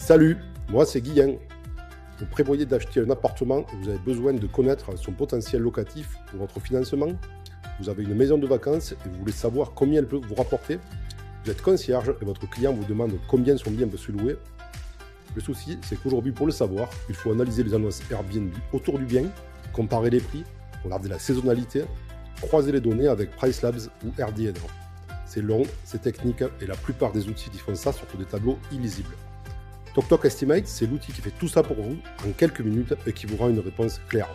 Salut, moi c'est Guillain. Vous prévoyez d'acheter un appartement et vous avez besoin de connaître son potentiel locatif pour votre financement. Vous avez une maison de vacances et vous voulez savoir combien elle peut vous rapporter. Vous êtes concierge et votre client vous demande combien son bien peut se louer. Le souci, c'est qu'aujourd'hui, pour le savoir, il faut analyser les annonces Airbnb autour du bien, comparer les prix, regarder la saisonnalité, croiser les données avec PriceLabs ou RDN. C'est long, c'est technique et la plupart des outils qui font ça sont sur des tableaux illisibles. TokTok Estimate, c'est l'outil qui fait tout ça pour vous en quelques minutes et qui vous rend une réponse claire.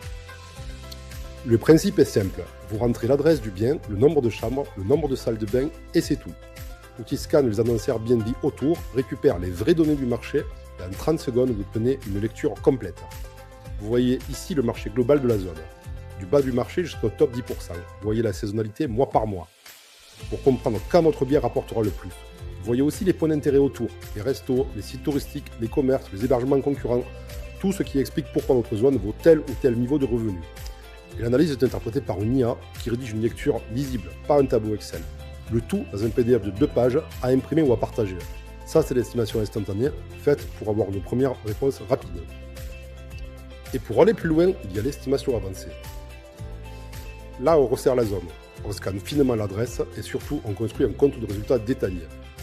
Le principe est simple, vous rentrez l'adresse du bien, le nombre de chambres, le nombre de salles de bain et c'est tout. L'outil scanne les annonces Airbnb autour, récupère les vraies données du marché et en 30 secondes vous obtenez une lecture complète. Vous voyez ici le marché global de la zone, du bas du marché jusqu'au top 10%. Vous voyez la saisonnalité mois par mois, pour comprendre quand votre bien rapportera le plus. Vous voyez aussi les points d'intérêt autour, les restos, les sites touristiques, les commerces, les hébergements concurrents, tout ce qui explique pourquoi votre zone vaut tel ou tel niveau de revenu. Et l'analyse est interprétée par une IA qui rédige une lecture lisible, pas un tableau Excel. Le tout dans un PDF de 2 pages à imprimer ou à partager. Ça, c'est l'estimation instantanée, faite pour avoir une première réponse rapide. Et pour aller plus loin, il y a l'estimation avancée. Là, on resserre la zone, on scanne finement l'adresse et surtout, on construit un compte de résultats détaillé.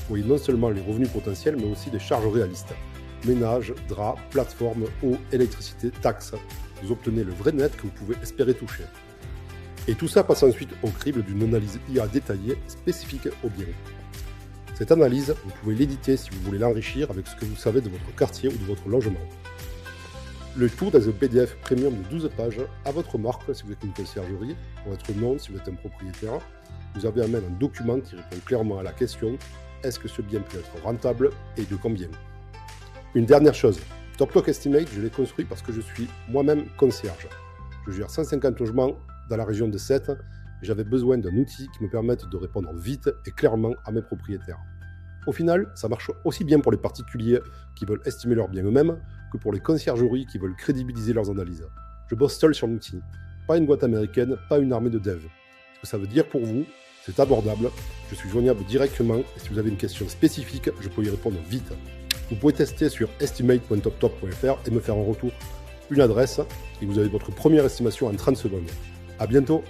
Vous voyez non seulement les revenus potentiels, mais aussi des charges réalistes. Ménage, draps, plateforme, eau, électricité, taxes. Vous obtenez le vrai net que vous pouvez espérer toucher. Et tout ça passe ensuite au crible d'une analyse IA détaillée spécifique au bien. Cette analyse, vous pouvez l'éditer si vous voulez l'enrichir avec ce que vous savez de votre quartier ou de votre logement. Le tout dans un PDF premium de 12 pages, à votre marque si vous êtes une conciergerie, votre nom si vous êtes un propriétaire. Vous avez en main un document qui répond clairement à la question « Est-ce que ce bien peut être rentable et de combien ?» Une dernière chose, TokTok Estimate, je l'ai construit parce que je suis moi-même concierge. Je gère 150 logements dans la région de Sète et j'avais besoin d'un outil qui me permette de répondre vite et clairement à mes propriétaires. Au final, ça marche aussi bien pour les particuliers qui veulent estimer leurs biens eux-mêmes que pour les conciergeries qui veulent crédibiliser leurs analyses. Je bosse seul sur l'outil, pas une boîte américaine, pas une armée de devs. Ce que ça veut dire pour vous, c'est abordable, je suis joignable directement et si vous avez une question spécifique, je peux y répondre vite. Vous pouvez tester sur estimate.toptop.fr et me faire un retour, une adresse et vous avez votre première estimation en 30 secondes. A bientôt!